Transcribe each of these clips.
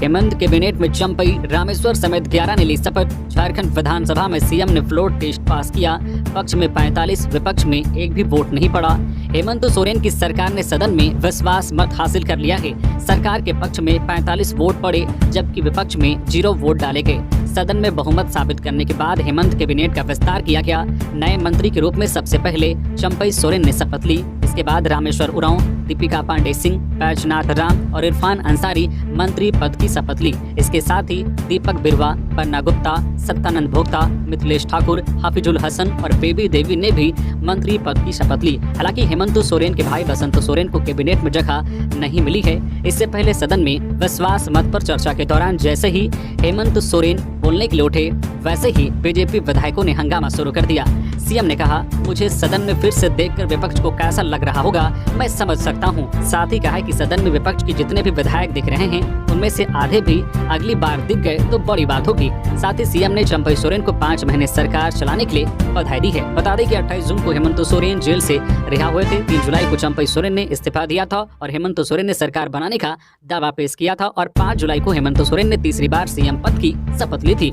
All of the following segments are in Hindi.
हेमंत कैबिनेट में चंपई, रामेश्वर समेत 11 ने ली शपथ। झारखंड विधानसभा में सीएम ने फ्लोर टेस्ट पास किया। पक्ष में 45, विपक्ष में एक भी वोट नहीं पड़ा। हेमंत सोरेन की सरकार ने सदन में विश्वास मत हासिल कर लिया है। सरकार के पक्ष में 45 वोट पड़े, जबकि विपक्ष में 0 वोट डाले गए। सदन में बहुमत साबित करने के बाद हेमंत कैबिनेट का विस्तार किया गया। नए मंत्री के रूप में सबसे पहले चंपई सोरेन ने शपथ ली। इसके बाद रामेश्वर उरांव, दीपिका पांडे सिंह, बैजनाथ राम और इरफान अंसारी मंत्री पद की शपथ ली। इसके साथ ही दीपक बिरवा, पन्ना गुप्ता, सत्यानंद भोक्ता, मिथिलेश ठाकुर, हाफिजुल हसन और बेबी देवी ने भी मंत्री पद की शपथ ली। हालांकि हेमंत सोरेन के भाई बसंत सोरेन को कैबिनेट में जगह नहीं मिली है। इससे पहले सदन में विश्वास मत पर चर्चा के दौरान जैसे ही हेमंत सोरेन बोलने के लिए उठे, वैसे ही बीजेपी विधायकों ने हंगामा शुरू कर दिया। सीएम ने कहा, मुझे सदन में फिर से देखकर विपक्ष को कैसा लग रहा होगा मैं समझ सकता हूं। साथ ही कहा कि सदन में विपक्ष के जितने भी विधायक दिख रहे हैं उनमें से आधे भी अगली बार दिख गए तो बड़ी बात होगी। साथ ही सीएम ने चंपई सोरेन को 5 महीने सरकार चलाने के लिए बधाई दी है। बता दें कि 28 जून को हेमंत सोरेन जेल से रिहा हुए थे। 3 जुलाई को चंपई सोरेन ने इस्तीफा दिया था और हेमंत सोरेन ने सरकार बनाने का दावा पेश किया था और 5 जुलाई को हेमंत सोरेन ने तीसरी बार सीएम पद की शपथ ली थी।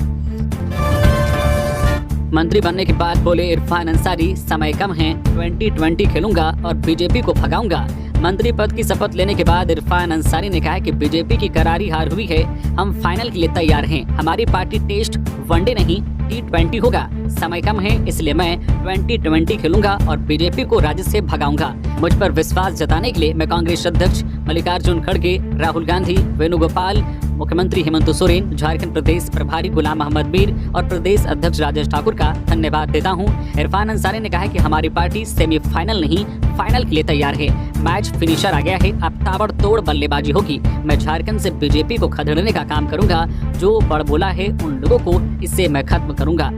मंत्री बनने के बाद बोले इरफान अंसारी, समय कम है, 2020 खेलूंगा और बीजेपी को भगाऊंगा। मंत्री पद की शपथ लेने के बाद इरफान अंसारी ने कहा कि बीजेपी की करारी हार हुई है, हम फाइनल के लिए तैयार हैं। हमारी पार्टी टेस्ट वनडे नहीं T20 होगा। समय कम है, इसलिए मैं 2020 खेलूंगा और बीजेपी को राज्य से भगाऊंगा। मुझ पर विश्वास जताने के लिए मैं कांग्रेस अध्यक्ष मल्लिकार्जुन खड़गे, राहुल गांधी, वेणुगोपाल, मुख्यमंत्री हेमंत सोरेन, झारखंड प्रदेश प्रभारी गुलाम अहमद मीर और प्रदेश अध्यक्ष राजेश ठाकुर का धन्यवाद देता हूं। इरफान अंसारी ने कहा कि हमारी पार्टी सेमीफाइनल नहीं फाइनल के लिए तैयार है। मैच फिनिशर आ गया है, अब ताबड़तोड़ बल्लेबाजी होगी। मैं झारखंड से बीजेपी को खदेड़ने का काम करूंगा। जो बड़बोला है उन लोगों को इससे मैं खत्म करूंगा।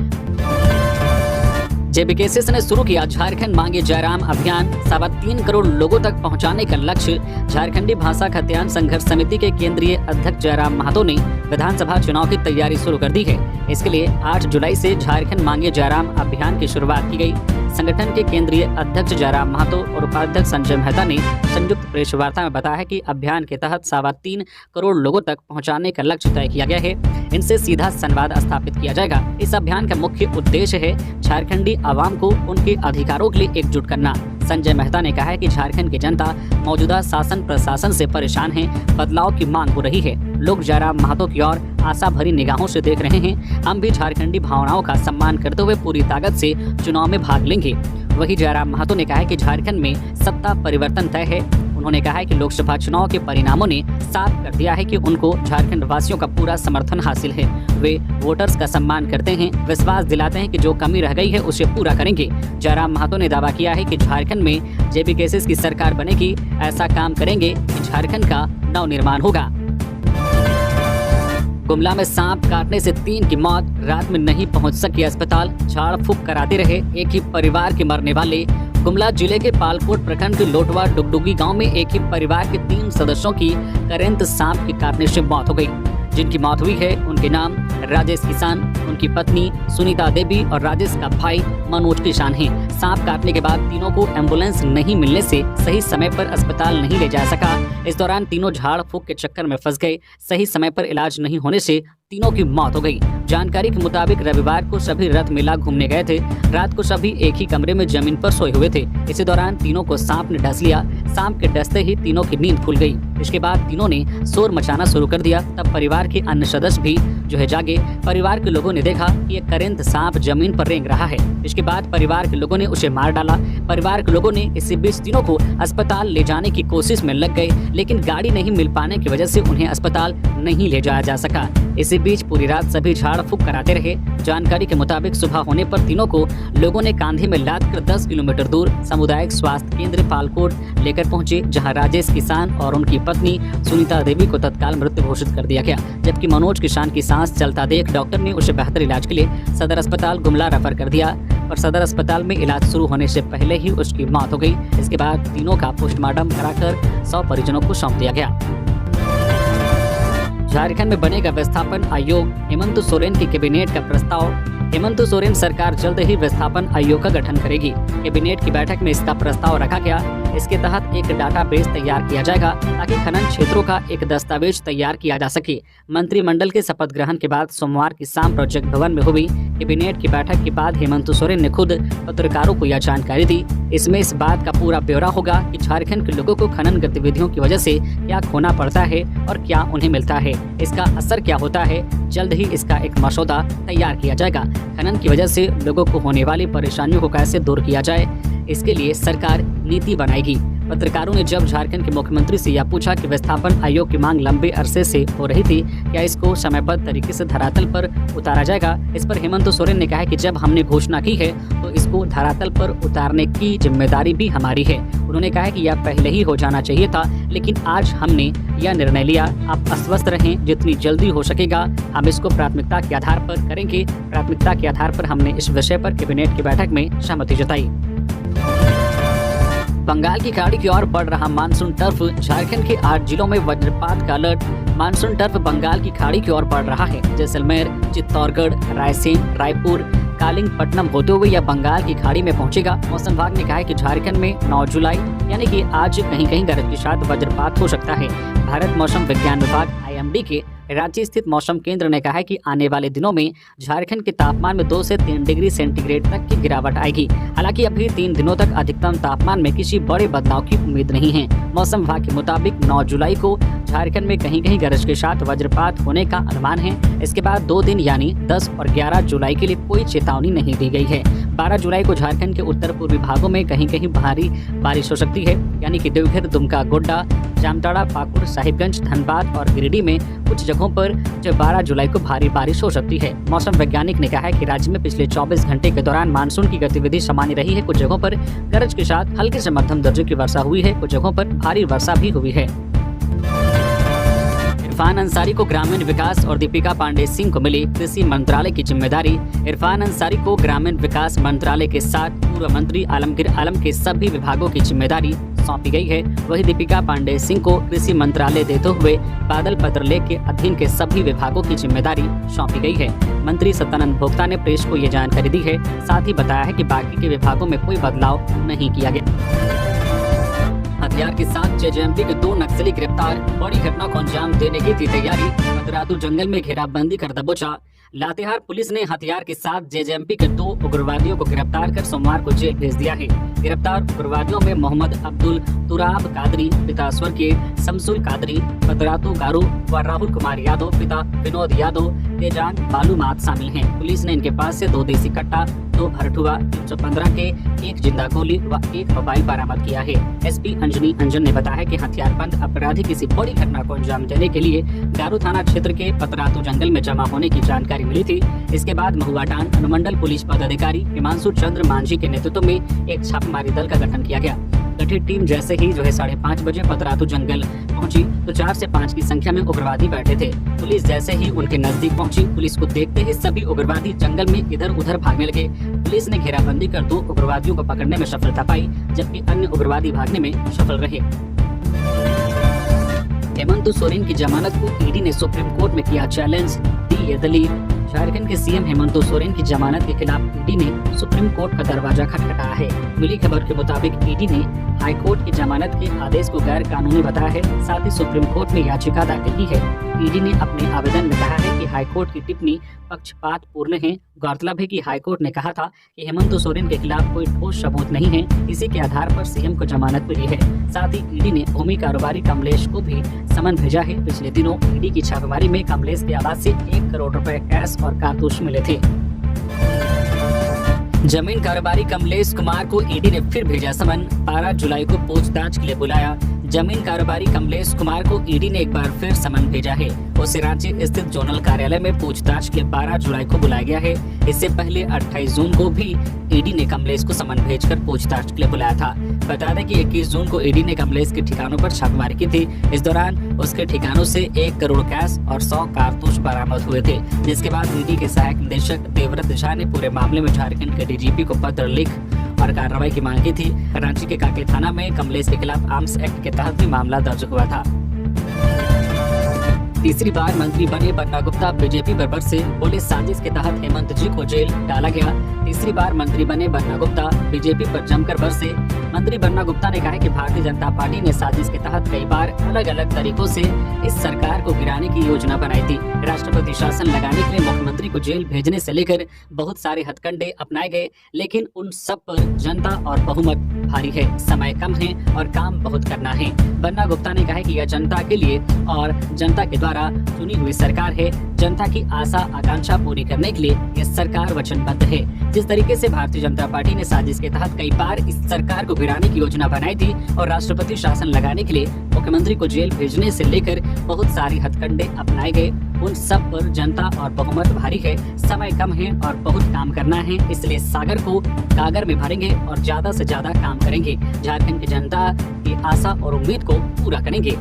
जेबीकेएसएस ने शुरू किया झारखंड मांगे जयराम अभियान। 3.25 करोड़ लोगों तक पहुंचाने का लक्ष्य। झारखंडी भाषा खतियान संघर्ष समिति के केंद्रीय अध्यक्ष जयराम महतो ने विधानसभा चुनाव की तैयारी शुरू कर दी है। इसके लिए 8 जुलाई से झारखंड मांगे जयराम अभियान की शुरुआत की गई। संगठन के केंद्रीय अध्यक्ष जयराम महतो और उपाध्यक्ष संजय मेहता ने संयुक्त प्रेस वार्ता में बताया कि अभियान के तहत 3.25 करोड़ लोगों तक पहुंचाने का लक्ष्य तय किया गया है। इनसे सीधा संवाद स्थापित किया जाएगा। इस अभियान का मुख्य उद्देश्य है झारखंडी आवाम को उनके अधिकारों के लिए एकजुट करना। संजय मेहता ने कहा है कि झारखंड की जनता मौजूदा शासन प्रशासन से परेशान है, बदलाव की मांग हो रही है। लोग जयराम महतो की ओर आशा भरी निगाहों से देख रहे हैं। हम भी झारखंडी भावनाओं का सम्मान करते हुए पूरी ताकत से चुनाव में भाग लेंगे। वहीं जयराम महतो ने कहा है कि झारखंड में सत्ता परिवर्तन तय है। उन्होंने कहा है कि लोकसभा चुनाव के परिणामों ने साफ कर दिया है कि उनको झारखंड वासियों का पूरा समर्थन हासिल है। वे वोटर्स का सम्मान करते हैं, विश्वास दिलाते हैं कि जो कमी रह गई है उसे पूरा करेंगे। जयराम महतो ने दावा किया है कि झारखंड में जेबीकेएसएस की सरकार बनेगी। ऐसा काम करेंगे कि झारखंड का नवनिर्माण होगा। गुमला में सांप काटने से 3 की मौत, रात में नहीं पहुंच सके अस्पताल, झाड़ फूक कराते रहे एक ही परिवार के मरने वाले। गुमला जिले के पालकोट प्रखंड के लोटवा डुगडुगी गांव में एक ही परिवार के 3 सदस्यों की करंट सांप के काटने से मौत हो गई। जिनकी मौत हुई है उनके नाम राजेश किसान, उनकी पत्नी सुनीता देवी और राजेश का भाई मनोज किसान हैं। सांप काटने के बाद तीनों को एम्बुलेंस नहीं मिलने से सही समय पर अस्पताल नहीं ले जा सका। इस दौरान तीनों झाड़ फूक के चक्कर में फंस गए। सही समय पर इलाज नहीं होने से तीनों की मौत हो गई। जानकारी के मुताबिक रविवार को सभी रथ मेला घूमने गए थे। रात को सभी एक ही कमरे में जमीन पर सोए हुए थे। इसी दौरान तीनों को सांप ने डस लिया। सांप के डसते ही तीनों की नींद खुल गई। इसके बाद तीनों ने शोर मचाना शुरू कर दिया। तब परिवार के अन्य सदस्य भी जागे। परिवार के लोगों ने देखा कि एक करंट सांप जमीन पर रेंग रहा है। इसके बाद परिवार के लोगों ने उसे मार डाला। परिवार के लोगों ने इसी बीच तीनों को अस्पताल ले जाने की कोशिश में लग गए, लेकिन गाड़ी नहीं मिल पाने की वजह से उन्हें अस्पताल नहीं ले जाया जा सका। इसी बीच पूरी रात सभी झाड़ फूक कराते रहे। जानकारी के मुताबिक सुबह होने पर तीनों को लोगों ने कांधे में लाद कर 10 किलोमीटर दूर सामुदायिक स्वास्थ्य केंद्र पालकोट लेकर पहुंचे, जहां राजेश किसान और उनकी पत्नी सुनीता देवी को तत्काल मृत घोषित कर दिया गया। जबकि मनोज किसान की सांस चलता देख डॉक्टर ने उसे बेहतर इलाज के लिए सदर अस्पताल गुमला रेफर कर दिया और सदर अस्पताल में इलाज शुरू होने से पहले ही उसकी मौत हो गई। इसके बाद तीनों का पोस्टमार्टम कराकर 100 परिजनों को सौंप दिया गया। झारखंड में बनेगा व्यवस्थापन आयोग, हेमंत सोरेन की कैबिनेट का प्रस्ताव। हेमंत सोरेन सरकार जल्द ही विस्थापन आयोग का गठन करेगी। कैबिनेट की बैठक में इसका प्रस्ताव रखा गया। इसके तहत एक डाटाबेस तैयार किया जाएगा ताकि खनन क्षेत्रों का एक दस्तावेज तैयार किया जा सके। मंत्रिमंडल के शपथ ग्रहण के बाद सोमवार की शाम प्रोजेक्ट भवन में हुई कैबिनेट की बैठक के बाद हेमंत सोरेन ने खुद पत्रकारों को यह जानकारी दी। इसमें इस बात का पूरा ब्यौरा होगा कि झारखंड के लोगों को खनन गतिविधियों की वजह से क्या खोना पड़ता है और क्या उन्हें मिलता है, इसका असर क्या होता है। जल्द ही इसका एक मसौदा तैयार किया जाएगा। खनन की वजह से लोगों को होने वाली परेशानियों को कैसे दूर किया जाए, इसके लिए सरकार नीति बनाएगी। पत्रकारों ने जब झारखंड के मुख्यमंत्री से यह पूछा कि विस्थापन आयोग की मांग लंबे अरसे से हो रही थी, क्या इसको समयबद्ध तरीके से धरातल पर उतारा जाएगा। इस पर हेमंत सोरेन ने कहा कि जब हमने घोषणा की है तो इसको धरातल पर उतारने की जिम्मेदारी भी हमारी है। उन्होंने कहा कि यह पहले ही हो जाना चाहिए था, लेकिन आज हमने यह निर्णय लिया। आप आश्वस्त रहें, जितनी जल्दी हो सकेगा हम इसको प्राथमिकता के आधार पर करेंगे। प्राथमिकता के आधार पर हमने इस विषय पर कैबिनेट की बैठक में सहमति जताई। बंगाल की खाड़ी की ओर बढ़ रहा मानसून टर्फ, झारखंड के 8 जिलों में वज्रपात का अलर्ट। मानसून टर्फ बंगाल की खाड़ी की ओर बढ़ रहा है। जैसलमेर, चित्तौड़गढ़, रायसेन, रायपुर, कालिंगपट्टनम होते हुए यह बंगाल की खाड़ी में पहुंचेगा। मौसम विभाग ने कहा है कि झारखंड में 9 जुलाई यानी कि आज कहीं कहीं गरज के साथ वज्रपात हो सकता है। भारत मौसम विज्ञान विभाग IMD के रांची स्थित मौसम केंद्र ने कहा है कि आने वाले दिनों में झारखंड के तापमान में 2 से 3 डिग्री सेंटीग्रेड तक की गिरावट आएगी। हालांकि अभी 3 दिनों तक अधिकतम तापमान में किसी बड़े बदलाव की उम्मीद नहीं है। मौसम विभाग के मुताबिक 9 जुलाई को झारखंड में कहीं कहीं गरज के साथ वज्रपात होने का अनुमान है। इसके बाद 2 दिन यानी 10 और 11 जुलाई के लिए कोई चेतावनी नहीं दी गई है। 12 जुलाई को झारखंड के उत्तर पूर्वी भागों में कहीं कहीं भारी बारिश हो सकती है, यानी कि देवघर, दुमका, गोड्डा, जामताड़ा, पाकुड़, साहिबगंज, धनबाद और गिरिडीह में कुछ जगहों पर 12 जुलाई को भारी बारिश हो सकती है। मौसम वैज्ञानिक ने कहा है कि राज्य में पिछले 24 घंटे के दौरान मानसून की गतिविधि सामान्य रही है। कुछ जगहों पर गरज के साथ हल्के से मध्यम दर्जे की वर्षा हुई है, कुछ जगहों पर भारी वर्षा भी हुई है। इरफान अंसारी को ग्रामीण विकास और दीपिका पांडे सिंह को मिली कृषि मंत्रालय की जिम्मेदारी। इरफान अंसारी को ग्रामीण विकास मंत्रालय के साथ पूर्व मंत्री आलमगीर आलम के सभी विभागों की जिम्मेदारी सौंपी गई है। वही दीपिका पांडे सिंह को कृषि मंत्रालय देते हुए बादल पत्रलेख के अधीन के सभी विभागों की जिम्मेदारी सौंपी गई है। मंत्री सत्यानंद भोक्ता ने प्रेस को ये जानकारी दी है। साथ ही बताया है कि बाकी के विभागों में कोई बदलाव नहीं किया गया। हथियार के साथ JJMP के 2 नक्सली गिरफ्तार। बड़ी घटना को अंजाम देने की थी तैयारी। पतरातू जंगल में घेराबंदी कर दबोचा। लातेहार पुलिस ने हथियार के साथ JJMP के 2 उग्रवादियों को गिरफ्तार कर सोमवार को जेल भेज दिया है। गिरफ्तार उग्रवादियों में मोहम्मद अब्दुल तुराब कादरी पिता स्वर्गीय शमसुल कादरी, पतरातू गारू व राहुल कुमार यादव पिता विनोद यादव, तेजान बालूमात शामिल हैं। पुलिस ने इनके पास से 2 देसी कट्टा, 2 भरठुआ 315 के 1 जिंदा गोली व 1 मोबाइल बरामद किया है। SP अंजनी अंजन ने बताया कि हथियारबंद अपराधी किसी बड़ी घटना को अंजाम देने के लिए गारू थाना क्षेत्र के पतरातू जंगल में जमा होने की जानकारी मिली थी। इसके बाद महुआटान अनुमंडल पुलिस पदाधिकारी हिमांशु चंद्र मांझी के नेतृत्व में एक छापेमारी दल का गठन किया गया। गठित टीम जैसे ही 5:30 बजे पतरातू जंगल पहुंची तो 4 से 5 की संख्या में उग्रवादी बैठे थे। पुलिस जैसे ही उनके नजदीक पहुंची, पुलिस को देखते ही सभी उग्रवादी जंगल में इधर उधर भागने लगे। पुलिस ने घेराबंदी कर 2 उग्रवादियों को पकड़ने में सफलता पाई, जबकि अन्य उग्रवादी भागने में सफल रहे। हेमंत सोरेन की जमानत को ED ने सुप्रीम कोर्ट में किया चैलेंज, दी ये दलील। झारखंड के CM हेमंत सोरेन की जमानत के खिलाफ ED ने सुप्रीम कोर्ट का दरवाजा खटखटाया है। मिली खबर के मुताबिक ED ने हाई कोर्ट की जमानत के आदेश को गैर कानूनी बताया है। साथ ही सुप्रीम कोर्ट में याचिका दाखिल की है। ED ने अपने आवेदन में कहा है कि हाई कोर्ट की टिप्पणी पक्षपातपूर्ण है। गौरतलब है कि हाई कोर्ट ने कहा था कि हेमंत सोरेन के खिलाफ कोई ठोस सबूत नहीं है, इसी के आधार पर CM को जमानत मिली है। साथ ही ED ने भूमि कारोबारी कमलेश को भी समन भेजा है। पिछले दिनों ED की छापेमारी में कमलेश के आवास से 1 करोड़ रुपए कैश और कारतूस मिले थे। जमीन कारोबारी कमलेश कुमार को ED ने फिर भेजा समन। 12 जुलाई को पूछताछ के लिए बुलाया। जमीन कारोबारी कमलेश कुमार को ED ने एक बार फिर समन भेजा है। उसे रांची स्थित जोनल कार्यालय में पूछताछ के लिए 12 जुलाई को बुलाया गया है। इससे पहले 28 जून को भी ED ने कमलेश को समन भेजकर पूछताछ के लिए बुलाया था। बता दें कि 21 जून को ED ने कमलेश के ठिकानों पर छापेमारी की थी। इस दौरान उसके ठिकानों से 1 करोड़ कैश और 100 कारतूस बरामद हुए थे, जिसके बाद ED के सहायक निदेशक देवव्रत झा ने पूरे मामले में झारखंड के DGP को पत्र लिख और कार्रवाई की मांग की थी। रांची के काके थाना में कमलेश के खिलाफ आर्म्स एक्ट के तहत भी मामला दर्ज हुआ था। तीसरी बार मंत्री बने बन्ना गुप्ता बीजेपी पर बरसे, बोले साजिश के तहत हेमंत जी को जेल डाला गया। तीसरी बार मंत्री बने बन्ना गुप्ता बीजेपी पर जमकर बरसे। मंत्री बन्ना गुप्ता ने कहा कि भारतीय जनता पार्टी ने साजिश के तहत कई बार अलग अलग तरीकों से इस सरकार को गिराने की योजना बनाई थी। राष्ट्रपति शासन लगाने के लिए मुख्यमंत्री को जेल भेजने से लेकर बहुत सारे हथकंडे अपनाए गए, लेकिन उन सब पर जनता और बहुमत भारी है। समय कम है और काम बहुत करना है। बन्ना गुप्ता ने कहा कि यह जनता के लिए और जनता के द्वारा चुनी हुई सरकार है। जनता की आशा आकांक्षा पूरी करने के लिए यह सरकार वचनबद्ध है। जिस तरीके से भारतीय जनता पार्टी ने साजिश के तहत कई बार इस सरकार को गिराने की योजना बनाई थी और राष्ट्रपति शासन लगाने के लिए मुख्यमंत्री को जेल भेजने से लेकर बहुत सारे हथकंडे अपनाए गए, उन सब पर जनता और बहुमत भारी है। समय कम है और बहुत काम करना है, इसलिए सागर को कागर में भरेंगे और ज्यादा से ज्यादा काम करेंगे। झारखंड की जनता की आशा और उम्मीद को पूरा करेंगे।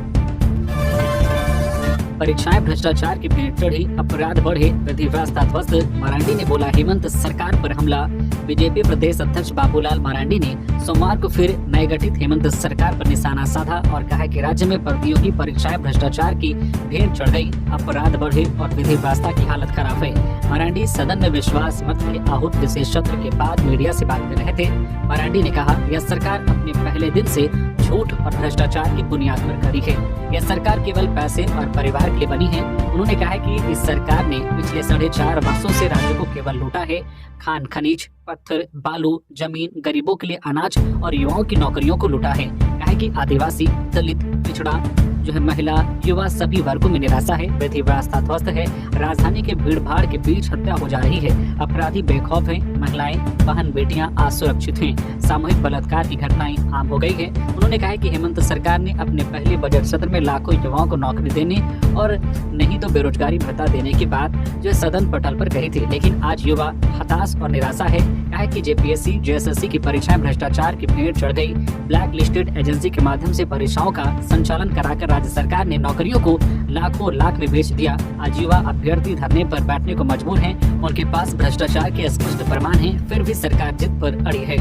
परीक्षाएं भ्रष्टाचार की भेंट चढ़ी, अपराध बढ़े, विधि व्यवस्था ध्वस्त। मरांडी ने बोला हेमंत सरकार पर हमला। बीजेपी प्रदेश अध्यक्ष बाबूलाल मरांडी ने सोमवार को फिर नए गठित हेमंत सरकार पर निशाना साधा और कहा कि राज्य में प्रतियोगी परीक्षाएं भ्रष्टाचार की भेंट चढ़ गई, अपराध बढ़े और विधि व्यवस्था की हालत खराब है। मरांडी सदन में विश्वास मत के आहूत विशेष सत्र के बाद मीडिया से बात कर रहे थे। मरांडी ने कहा यह सरकार अपने पहले दिन से झूठ और भ्रष्टाचार की बुनियाद पर खड़ी है। यह सरकार केवल पैसे और परिवार के लिए बनी है। उन्होंने कहा कि इस सरकार ने पिछले 4.5 वर्षों से राज्य को केवल लूटा है। खान खनिज, पत्थर, बालू, जमीन, गरीबों के लिए अनाज और युवाओं की नौकरियों को लूटा है। कहा कि आदिवासी, दलित, पिछड़ा जो है, महिला, युवा सभी वर्गों में निराशा है। विधि व्यवस्था ध्वस्त है। राजधानी के भीड़ भाड़ के बीच हत्या हो जा रही है। अपराधी बेखौफ हैं। महिलाएं, बहन बेटियां असुरक्षित हैं। सामूहिक बलात्कार की घटनाएं आम हो गई है। उन्होंने कहा कि हेमंत सरकार ने अपने पहले बजट सत्र में लाखों युवाओं को नौकरी देने और नहीं तो बेरोजगारी भत्ता देने की बात जो सदन पटल पर कही थी, लेकिन आज युवा हताश और निराशा है। कहा कि जेपीएससी, जेएसएससी की परीक्षाएं भ्रष्टाचार की भेंट चढ़ गई। ब्लैक लिस्टेड एजेंसी के माध्यम से परीक्षाओं का संचालन कराकर राज्य सरकार ने नौकरियों को लाखों लाख में बेच दिया। आज युवा अभ्यर्थी धरने पर बैठने को मजबूर हैं। उनके पास भ्रष्टाचार के स्पष्ट प्रमाण हैं, फिर भी सरकार जिद पर अड़ी है।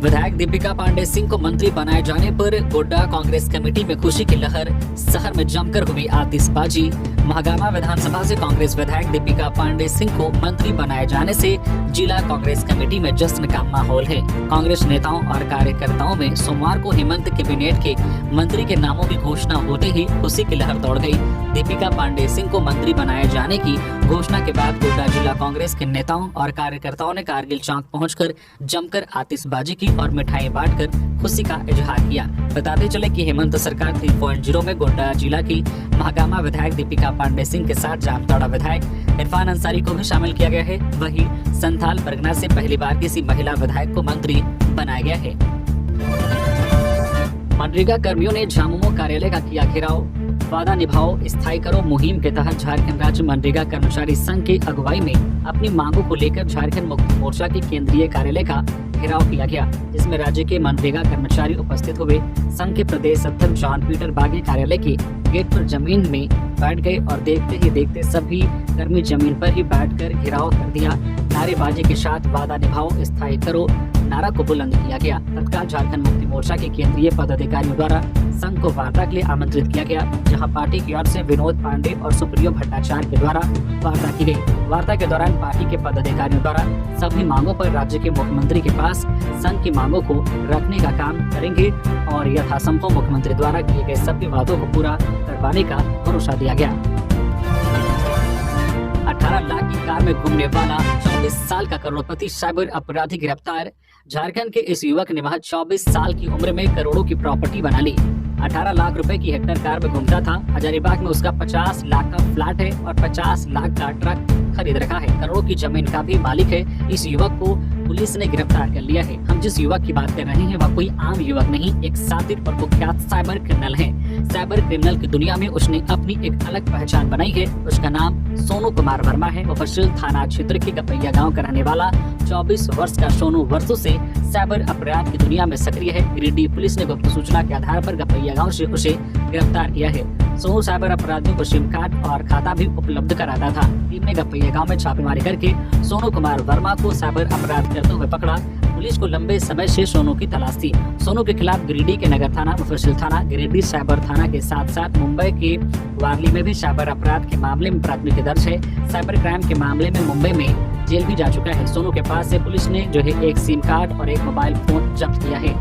विधायक दीपिका पांडे सिंह को मंत्री बनाए जाने पर गोड्डा कांग्रेस कमेटी में खुशी की लहर। शहर में जमकर हुई आतिशबाजी। महागामा विधानसभा से कांग्रेस विधायक दीपिका पांडे सिंह को मंत्री बनाए जाने से जिला कांग्रेस कमेटी में जश्न का माहौल है। कांग्रेस नेताओं और कार्यकर्ताओं में सोमवार को हेमंत कैबिनेट के मंत्री के नामों की घोषणा होते ही खुशी की लहर दौड़ गई। दीपिका पांडे सिंह को मंत्री बनाए जाने की घोषणा के बाद गोड्डा जिला कांग्रेस के नेताओं और कार्यकर्ताओं ने कारगिल चौक पहुंचकर जमकर आतिशबाजी की और मिठाई बांटकर खुशी का इजहार किया। बताते चले कि हेमंत सरकार 3.0 में गोड्डा जिला की महागामा विधायक दीपिका पांडे सिंह के साथ जामताड़ा विधायक इरफान अंसारी को भी शामिल किया गया है। वहीं संथाल परगना से पहली बार किसी महिला विधायक को मंत्री बनाया गया है। मनरेगा कर्मियों ने झामुमो कार्यालय का किया घेराव। वादा निभाओ, स्थायी करो मुहिम के तहत झारखंड राज्य मनरेगा कर्मचारी संघ की अगुवाई में अपनी मांगों को लेकर झारखंड मुक्ति मोर्चा के केंद्रीय कार्यालय का घेराव किया गया, जिसमें राज्य के मनरेगा कर्मचारी उपस्थित हुए। संघ के प्रदेश अध्यक्ष जॉन पीटर बागे कार्यालय के गेट पर जमीन में बैठ गए और देखते ही देखते सभी कर्मी जमीन पर ही बैठकर घेराव कर दिया। नारेबाजी के साथ वादा निभाओ, स्थायी करो नारा को बुलंद किया गया। तत्काल झारखंड मुक्ति मोर्चा के केंद्रीय पदाधिकारियों द्वारा संघ को वार्ता के लिए आमंत्रित किया गया, जहां पार्टी की ओर से विनोद पांडे और सुप्रियो भट्टाचार्य के द्वारा वार्ता की गई। वार्ता के दौरान पार्टी के पदाधिकारियों द्वारा सभी मांगों पर राज्य के मुख्यमंत्री के पास संघ की मांगों को रखने का काम करेंगे और यथासंभव मुख्यमंत्री द्वारा किए गए सभी वादों को पूरा करवाने का भरोसा दिया गया। 18 लाख की कार में घूमने वाला 24 साल का करोड़पति साइबर अपराधी गिरफ्तार। झारखंड के इस युवक ने महज 24 साल की उम्र में करोड़ों की प्रॉपर्टी बना ली। 18 लाख रुपए की हेक्टर कार में घूमता था। हजारीबाग में उसका 50 लाख का फ्लैट है और 50 लाख का ट्रक खरीद रखा है। करोड़ों की जमीन का भी मालिक है। इस युवक को पुलिस ने गिरफ्तार कर लिया है। हम जिस युवक की बात कर रहे हैं वह कोई आम युवक नहीं, एक शातिर और कुख्यात साइबर क्रिमिनल है। साइबर क्रिमिनल की दुनिया में उसने अपनी एक अलग पहचान बनाई है। उसका नाम सोनू कुमार वर्मा है। मुफस्सिल थाना क्षेत्र के गपैया गांव का रहने वाला 24 वर्ष का सोनू वर्षों से साइबर अपराध की दुनिया में सक्रिय है। गिरिडीह पुलिस ने गुप्त सूचना के आधार पर गपैया गांव से उसे गिरफ्तार किया है। सोनू साइबर अपराधियों को सिम कार्ड और खाता भी उपलब्ध कराता था। टीम ने गपैया गांव में छापेमारी करके सोनू कुमार वर्मा को साइबर अपराध करते हुए पकड़ा। पुलिस को लंबे समय से सोनू की तलाश थी। सोनू के खिलाफ गिरिडीह के नगर थाना, मुफस्सिल थाना, गिरिडीह साइबर थाना के साथ साथ मुंबई के वारली में भी साइबर अपराध के मामले में प्राथमिकी दर्ज है। साइबर क्राइम के मामले में मुंबई में जेल भी जा चुका है। सोनू के पास से पुलिस ने जो है एक सिम कार्ड और एक मोबाइल फोन जब्त किया है।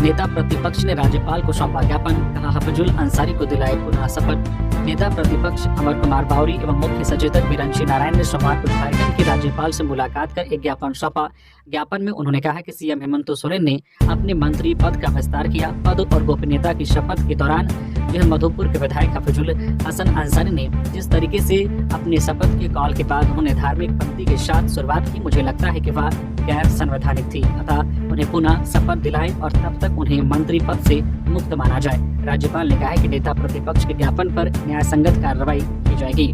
नेता प्रतिपक्ष ने राज्यपाल को सौंपा ज्ञापन, कहा हफीजुल अंसारी को दिलाए पुनः शपथ। नेता प्रतिपक्ष अमर कुमार बावरी एवं मुख्य सचेतक बिरंची नारायण ने सोमवार को झारखंड के राज्यपाल से मुलाकात कर एक ज्ञापन सौंपा। ज्ञापन में उन्होंने कहा कि सीएम हेमंत सोरेन ने अपने मंत्री पद का विस्तार किया। पद और गोपनीयता की शपथ के दौरान यह मधुपुर के विधायक हफीजुल हसन अंसारी ने जिस तरीके से अपने शपथ के कॉल के बाद उन्होंने धार्मिक पंक्ति के साथ शुरुआत की, मुझे लगता है कि वह गैर संवैधानिक थी, अतः उन्हें पुनः शपथ दिलाए और तब तक उन्हें मंत्री पद से मुक्त माना जाए। राज्यपाल ने कहा है कि नेता प्रतिपक्ष के ज्ञापन पर न्याय संगत कार्रवाई की जाएगी।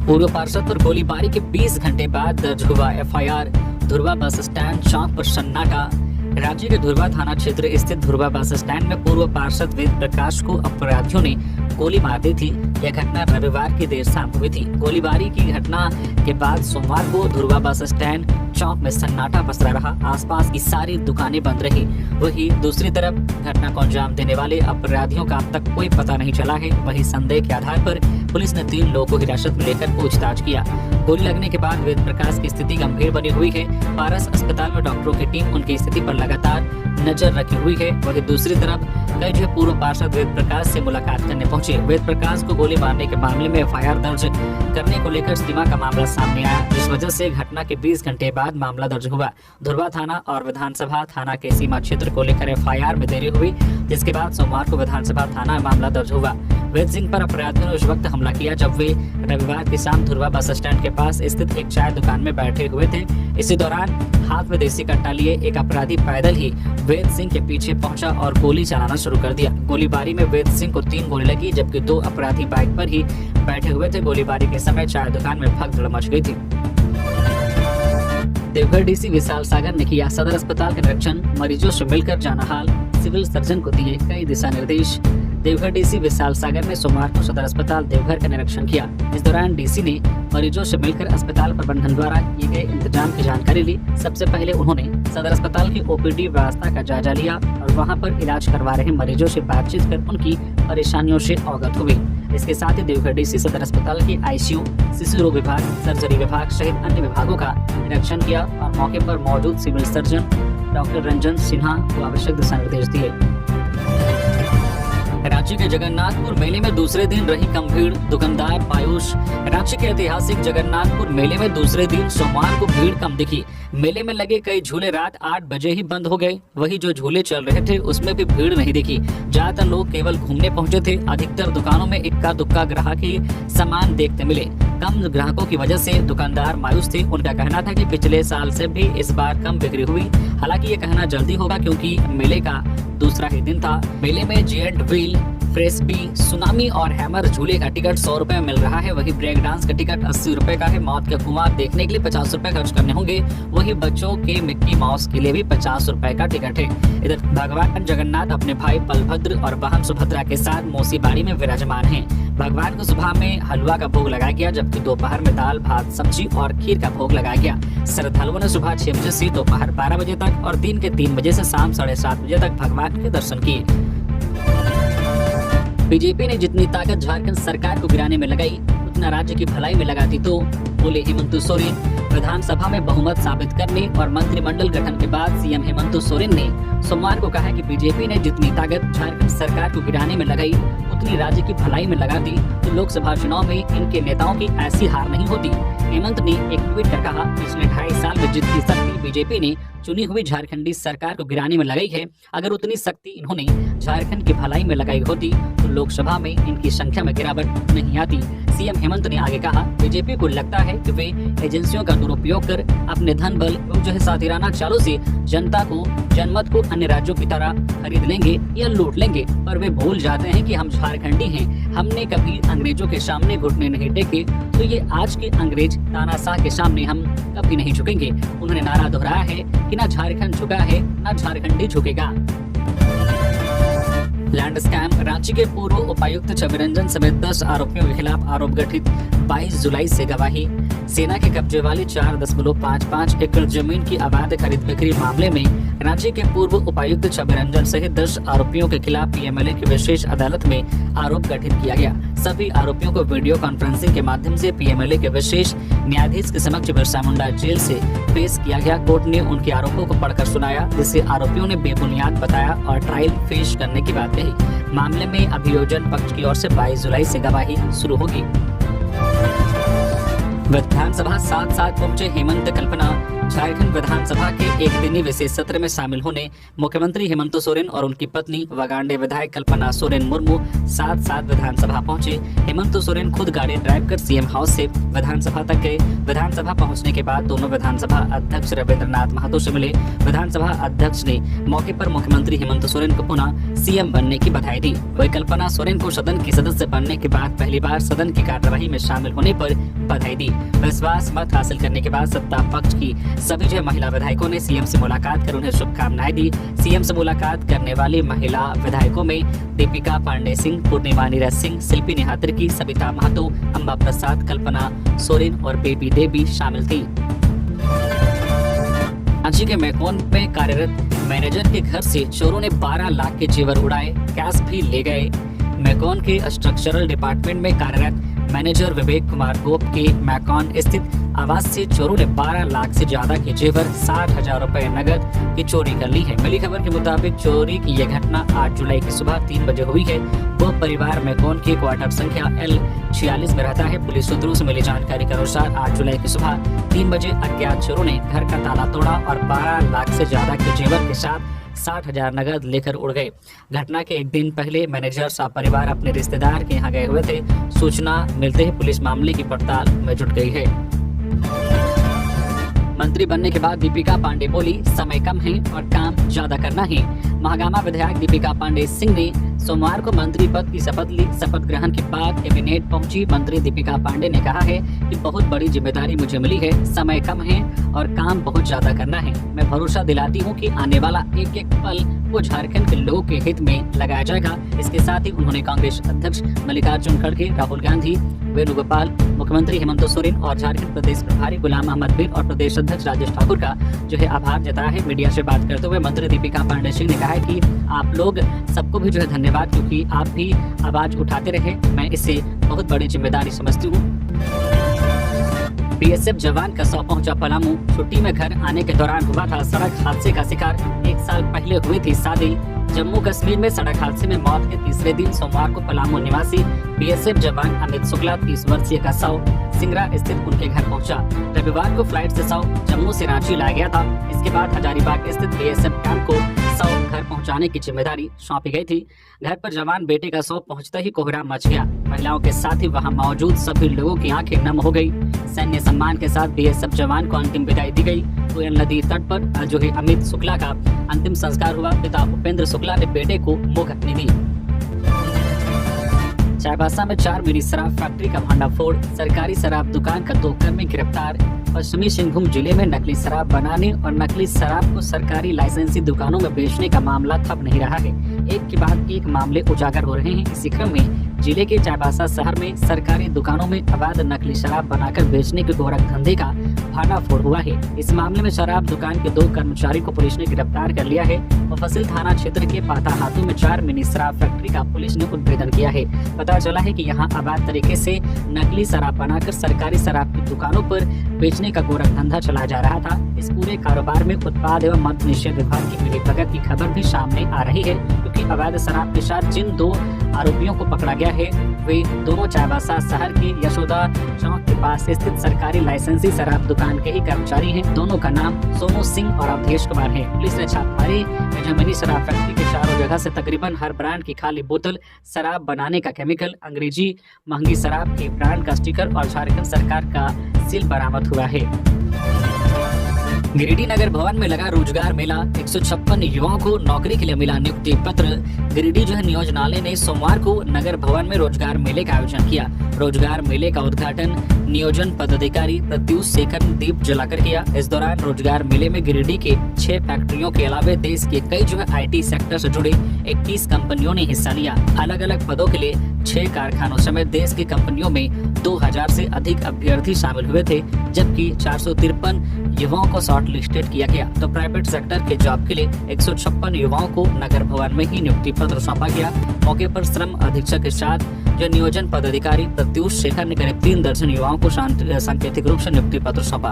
पूर्व पार्षद पर गोलीबारी के 20 घंटे बाद दर्ज हुआ एफआईआर। धुरवा बस स्टैंड चौक पर सन्नाटा। राज्य के धुरवा थाना क्षेत्र स्थित धुरवा बस स्टैंड में पूर्व पार्षद वेद प्रकाश को अपराधियों ने गोली मार दी थी। यह घटना रविवार की देर शाम हुई थी। गोलीबारी की घटना के बाद सोमवार को धुरवा बस स्टैंड चौक में सन्नाटा पसरा रहा। आसपास की सारी दुकानें बंद रही। वहीं दूसरी तरफ घटना को अंजाम देने वाले अपराधियों का अब तक कोई पता नहीं चला है। वहीं संदेह के आधार पर पुलिस ने 3 लोगों को हिरासत में लेकर पूछताछ किया। गोली लगने के बाद वेद प्रकाश की स्थिति गंभीर बनी हुई है। पारस अस्पताल में डॉक्टरों की टीम उनकी स्थिति पर लगातार नजर रखी हुई है। वहीं दूसरी तरफ कई जो पूर्व पार्षद वेद प्रकाश से मुलाकात करने पहुंचे। वेद प्रकाश को गोली मारने के मामले में एफआईआर दर्ज करने को लेकर सीमा का मामला सामने आया, जिस वजह से घटना के 20 घंटे बाद मामला दर्ज हुआ। धुरवा थाना और विधानसभा थाना के सीमा क्षेत्र को लेकर एफआईआर में देरी हुई, जिसके बाद सोमवार को विधानसभा थाना में मामला दर्ज हुआ। वेद सिंह पर अपराधियों ने उस वक्त हमला किया जब वे रविवार की शाम धुरवा बस स्टैंड के पास स्थित एक चाय दुकान में बैठे हुए थे। इसी दौरान हाथ में देसी कट्टा लिए एक अपराधी पैदल ही वेद सिंह के पीछे पहुंचा और गोली चलाना शुरू कर दिया। गोलीबारी में वेद सिंह को 3 गोली लगी, जबकि 2 अपराधी बाइक पर ही बैठे हुए थे। गोलीबारी के समय चाय दुकान में भगदड़ मच गई थी। देवघर डीसी विशाल सागर ने किया सदर अस्पताल का निरीक्षण, मरीजों से मिलकर जाना हाल, सिविल सर्जन को दिए कई दिशा निर्देश। देवघर डीसी विशाल सागर ने सोमवार को सदर अस्पताल देवघर का निरीक्षण किया। इस दौरान डीसी ने मरीजों से मिलकर अस्पताल प्रबंधन द्वारा किए गए इंतजाम की जानकारी ली। सबसे पहले उन्होंने सदर अस्पताल की ओपीडी व्यवस्था का जायजा लिया और वहां पर इलाज करवा रहे मरीजों से बातचीत कर उनकी परेशानियों से अवगत हुए। इसके साथ ही देवघर डीसी सदर अस्पताल के आईसीयू, शिशु रोग विभाग, सर्जरी विभाग सहित अन्य विभागों का निरीक्षण किया और मौके पर मौजूद civil surgeon doctor Ranjan Sinha को आवश्यक दिशा निर्देश दिए। रांची के जगन्नाथपुर मेले में दूसरे दिन रही कम भीड़, दुकानदार मायूस। रांची के ऐतिहासिक जगन्नाथपुर मेले में दूसरे दिन सोमवार को भीड़ कम दिखी। मेले में लगे कई झूले रात 8 बजे ही बंद हो गए। वही जो झूले चल रहे थे उसमें भी भीड़ नहीं दिखी। ज्यादातर लोग केवल घूमने पहुंचे थे। अधिकतर दुकानों में इक्का दुक्का ग्राहक ही सामान देखते मिले। कम ग्राहकों की वजह से दुकानदार मायूस थे। उनका कहना था कि पिछले साल से भी इस बार कम बिक्री हुई। हालांकि ये कहना जल्दी होगा क्योंकि मेले का दूसरा ही दिन था। मेले में जेंट व्हील, फ्रेस्बी, सुनामी और हैमर झूले का टिकट 100 रुपए मिल रहा है। वही ब्रेक डांस का टिकट 80 रुपए का है। मौत का कुआं देखने के लिए 50 रुपए खर्च करने होंगे। वही बच्चों के मिक्की माउस के लिए भी 50 रुपए का टिकट है। इधर भगवान जगन्नाथ अपने भाई बलभद्र और बहन सुभद्रा के साथ मौसी बाड़ी में विराजमान हैं। भगवान को सुबह में हलवा का भोग लगाया गया, जबकि दोपहर में दाल भात सब्जी और खीर का भोग लगाया गया। श्रद्धालुओं ने सुबह 6 बजे से दोपहर 12 बजे तक और दिन के 3 बजे से शाम 7:30 बजे तक भगवान के दर्शन किए। बीजेपी ने जितनी ताकत झारखंड सरकार को गिराने में लगाई उतना राज्य की भलाई में लगाती तो, बोले हेमंत सोरेन। विधानसभा में बहुमत साबित करने और मंत्रिमंडल गठन के बाद सीएम हेमंत सोरेन ने सोमवार को कहा कि बीजेपी ने जितनी ताकत झारखंड सरकार को गिराने में लगाई उतनी राज्य की भलाई में लगा दी तो लोकसभा चुनाव में इनके नेताओं की ऐसी हार नहीं होती। हेमंत ने एक ट्वीट कर कहा, पिछले 2.5 साल में जितनी शक्ति बीजेपी ने चुनी हुई झारखंडी सरकार को गिराने में लगाई है, अगर उतनी शक्ति इन्होंने झारखंड की भलाई में लगाई होती तो लोकसभा में इनकी संख्या में गिरावट नहीं आती। सीएम हेमंत ने आगे कहा, बीजेपी को लगता है कि वे एजेंसियों का दुरुपयोग कर अपने धन बल जो है साथिराना चालों से जनता को जनमत को अन्य राज्यों की तरह खरीद लेंगे या लूट लेंगे, पर वे भूल जाते हैं कि हम झारखंडी हैं। हमने कभी अंग्रेजों के सामने घुटने नहीं टेके, तो ये आज के अंग्रेज तानाशाह के सामने हम कभी नहीं झुकेंगे। उन्होंने नारा दोहराया है कि ना झारखंड झुका है ना झारखंडी झुकेगा। लैंड स्कैम, रांची के पूर्व उपायुक्त छवि रंजन समेत 10 आरोपियों के खिलाफ आरोप गठित, 22 जुलाई से गवाही। सेना के कब्जे वाली 4.55 एकड़ जमीन की अवैध खरीद बिक्री मामले में रांची के पूर्व उपायुक्त छवि रंजन सहित 10 आरोपियों के खिलाफ पीएमएलए की विशेष अदालत में आरोप गठित किया गया। सभी आरोपियों को वीडियो कॉन्फ्रेंसिंग के माध्यम से पीएमएलए के विशेष न्यायाधीश के समक्ष बिरसा मुंडा जेल से पेश किया गया। कोर्ट ने उनके आरोपों को पढ़कर सुनाया, जिसे आरोपियों ने बेबुनियाद बताया और ट्रायल पेश करने की बात कही। मामले में अभियोजन पक्ष की ओर से 22 जुलाई से गवाही शुरू होगी। विधानसभा साथ पहुंचे हेमंत कल्पना। झारखंड विधानसभा के एक दिनी विशेष सत्र में शामिल होने मुख्यमंत्री हेमंत सोरेन और उनकी पत्नी वागांडे विधायक कल्पना सोरेन मुर्मू साथ विधानसभा पहुंचे। हेमंत सोरेन खुद गाड़ी ड्राइव कर सीएम हाउस से विधानसभा तक गए। विधानसभा पहुंचने के बाद दोनों विधानसभा अध्यक्ष रविंद्रनाथ महतो से मिले। विधानसभा अध्यक्ष ने मौके पर मुख्यमंत्री हेमंत सोरेन को पुनः सीएम बनने की बधाई दी। वही कल्पना सोरेन को सदन की सदस्य बनने के बाद पहली बार सदन की कार्यवाही में शामिल होने पर बधाई दी। विश्वास मत हासिल करने के बाद सत्ता पक्ष की सभी 6 महिला विधायकों ने सीएम से मुलाकात कर उन्हें शुभकामनाएं दी। सीएम से मुलाकात करने वाली महिला विधायकों में दीपिका पांडे सिंह, पूर्णिमा नीरज सिंह, शिल्पी नेहात्रिकी, सविता महतो, अम्बा प्रसाद, कल्पना सोरेन और बेबी देवी शामिल थी। रांची के मैकोन में कार्यरत मैनेजर के घर से चोरों ने 12 लाख के जेवर उड़ाए, कैश भी ले गए। मैकोन के स्ट्रक्चरल डिपार्टमेंट में कार्यरत मैनेजर विवेक कुमार गोप के मैकोन स्थित आवास से चोरों ने 12 लाख से ज्यादा के जेवर, 60,000 रुपए नगद की चोरी कर ली है। मिली खबर के मुताबिक चोरी की यह घटना 8 जुलाई की सुबह 3 बजे हुई है। वो परिवार मैकोन के क्वार्टर संख्या L46 में रहता है। पुलिस सूत्रों से मिली जानकारी के अनुसार 8 जुलाई की सुबह 3 बजे अज्ञात चोरों ने घर का ताला तोड़ा और 12 लाख से ज्यादा के जेवर के साथ 60,000 नगद लेकर उड़ गए। घटना के एक दिन पहले मैनेजर साहब परिवार अपने रिश्तेदार के यहाँ गए हुए थे। सूचना मिलते ही पुलिस मामले की पड़ताल में जुट गई है। मंत्री बनने के बाद दीपिका पांडे बोली, समय कम है और काम ज्यादा करना है। महागामा विधायक दीपिका पांडे सिंह ने सोमवार को मंत्री पद की शपथ ली। शपथ ग्रहण के बाद कैबिनेट पहुंची मंत्री दीपिका पांडे ने कहा है कि बहुत बड़ी जिम्मेदारी मुझे मिली है, समय कम है और काम बहुत ज्यादा करना है। मैं भरोसा दिलाती हूं कि आने वाला एक एक पल वो झारखंड के लोगों के हित में लगाया जाएगा। इसके साथ ही उन्होंने कांग्रेस अध्यक्ष मल्लिकार्जुन खड़गे, राहुल गांधी, वेणुगोपाल, मुख्यमंत्री हेमंत सोरेन और झारखंड प्रदेश प्रभारी गुलाम अहमद मीर और प्रदेश अध्यक्ष राजेश ठाकुर का जो है आभार जताया है। मीडिया से बात करते हुए मंत्री दीपिका पांडे सिंह ने कहा है कि आप लोग सबको भी जो है धन्यवाद, क्योंकि आप भी आवाज उठाते रहे। मैं इसे बहुत बड़ी जिम्मेदारी समझती हूँ। बीएसएफ जवान का शव पहुंचा पलामू। छुट्टी में घर आने के दौरान हुआ था सड़क हादसे का शिकार। 1 साल पहले हुई थी शादी। जम्मू कश्मीर में सड़क हादसे में मौत के तीसरे दिन सोमवार को पलामू निवासी बीएसएफ जवान अमित शुक्ला 30 वर्षीय का शव सिंगरा स्थित उनके घर पहुंचा। रविवार को फ्लाइट से शव जम्मू से रांची लाया गया था। इसके बाद हजारीबाग स्थित बीएसएफ कैंप को शव घर पहुंचाने की जिम्मेदारी सौंपी गई थी। घर पर जवान बेटे का शव पहुंचते ही कोहराम मच गया। महिलाओं के साथ ही वहां मौजूद सभी लोगों की आंखें नम हो गई। सैन्य सम्मान के साथ बीएसएफ जवान को अंतिम विदाई दी गई। कोयल नदी तट पर जो है अमित शुक्ला का अंतिम संस्कार हुआ। पिता उपेंद्र शुक्ला ने बेटे को मुखाग्नि दी। चाईबासा में 4 मिनी शराब फैक्ट्री का भंडाफोड़। सरकारी शराब दुकान का 2 कर्मी गिरफ्तार। पश्चिमी सिंहभूम जिले में नकली शराब बनाने और नकली शराब को सरकारी लाइसेंसी दुकानों में बेचने का मामला थम नहीं रहा है। एक के बाद एक मामले उजागर हो रहे हैं। इसी क्रम में जिले के चाईबासा शहर में सरकारी दुकानों में अवैध नकली शराब बनाकर बेचने के गोरख धंधे का भांडाफोड़ हुआ है। इस मामले में शराब दुकान के 2 कर्मचारी को पुलिस ने गिरफ्तार कर लिया है। मुफस्सिल थाना क्षेत्र के पाताहातू में 4 मिनी शराब फैक्ट्री का पुलिस ने उद्भेदन किया है। पता चला है कि यहाँ अवैध तरीके से नकली शराब बनाकर सरकारी शराब की दुकानों पर बेचने का गोरख धंधा चलाया जा रहा था। इस पूरे कारोबार में उत्पाद एवं मद्य निषेध विभाग की मिलीभगत की खबर भी सामने आ रही है, क्योंकि अवैध शराब के साथ जिन 2 आरोपियों को पकड़ा गया है वे दोनों चाईबासा शहर के यशोदा चौक के पास स्थित सरकारी लाइसेंसी शराब दुकान के ही कर्मचारी हैं। दोनों का नाम सोनू सिंह और अवधेश कुमार है। पुलिस ने छापेमारी में मिनी शराब फैक्ट्री के चारों जगह से तकरीबन हर ब्रांड की खाली बोतल, शराब बनाने का केमिकल, अंग्रेजी महंगी शराब के ब्रांड का स्टिकर और झारखंड सरकार का सील बरामद हुआ है। गिरिडीह नगर भवन में लगा रोजगार मेला। 156 युवाओं को नौकरी के लिए मिला नियुक्ति पत्र। गिरिडीह जो है नियोजनालय ने सोमवार को नगर भवन में रोजगार मेले का आयोजन किया। रोजगार मेले का उद्घाटन नियोजन पदाधिकारी प्रत्युष शेखर ने दीप जलाकर किया। इस दौरान रोजगार मेले में गिरिडीह के 6 फैक्ट्रियों के अलावा देश के कई जो है IT सेक्टर से जुड़े 21 कंपनियों ने हिस्सा लिया। अलग अलग पदों के लिए 6 कारखानों समेत देश की कंपनियों में 2000 से अधिक अभ्यर्थी शामिल हुए थे, जबकि 453 युवाओं को शॉर्ट लिस्टेड किया गया। तो प्राइवेट सेक्टर के जॉब के लिए 156 युवाओं को नगर भवन में ही नियुक्ति पत्र सौंपा गया। मौके पर श्रम अधीक्षक के साथ जो नियोजन पदाधिकारी प्रत्युष शेखर ने करीब 3 दर्जन युवाओं को सांकेतिक रूप से नियुक्ति पत्र सौंपा।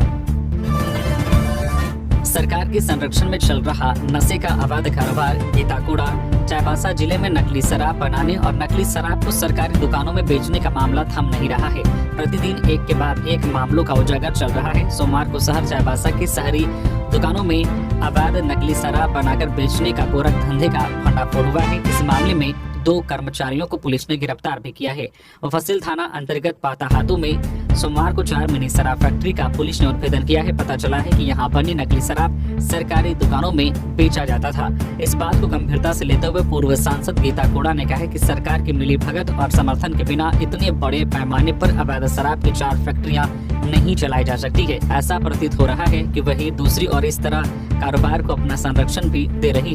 सरकार के संरक्षण में चल रहा नशे का अवैध कारोबार गीताकुड़ा चाईबासा जिले में नकली शराब बनाने और नकली शराब को सरकारी दुकानों में बेचने का मामला थम नहीं रहा है। प्रतिदिन एक के बाद एक मामलों का उजागर चल रहा है। सोमवार को शहर चाईबासा की शहरी दुकानों में अवैध नकली शराब बनाकर बेचने का गोरख धंधे का भंडाफोड़ हुआ है। इस मामले में 2 कर्मचारियों को पुलिस ने गिरफ्तार भी किया है। मुफस्सिल थाना अंतर्गत पाताहातू में सोमवार को 4 मिनी शराब फैक्ट्री का पुलिस ने उद्भेदन किया है। पता चला है कि यहां बनी नकली शराब सरकारी दुकानों में बेचा जाता था। इस बात को गंभीरता से लेते हुए पूर्व सांसद गीताकुड़ा ने कहा है कि सरकार की मिलीभगत और समर्थन के बिना इतने बड़े पैमाने पर अवैध शराब की 4 फैक्ट्रियां नहीं चलाई जा सकती है। ऐसा प्रतीत हो रहा है कि वही दूसरी और इस तरह कारोबार को अपना संरक्षण भी दे रही है।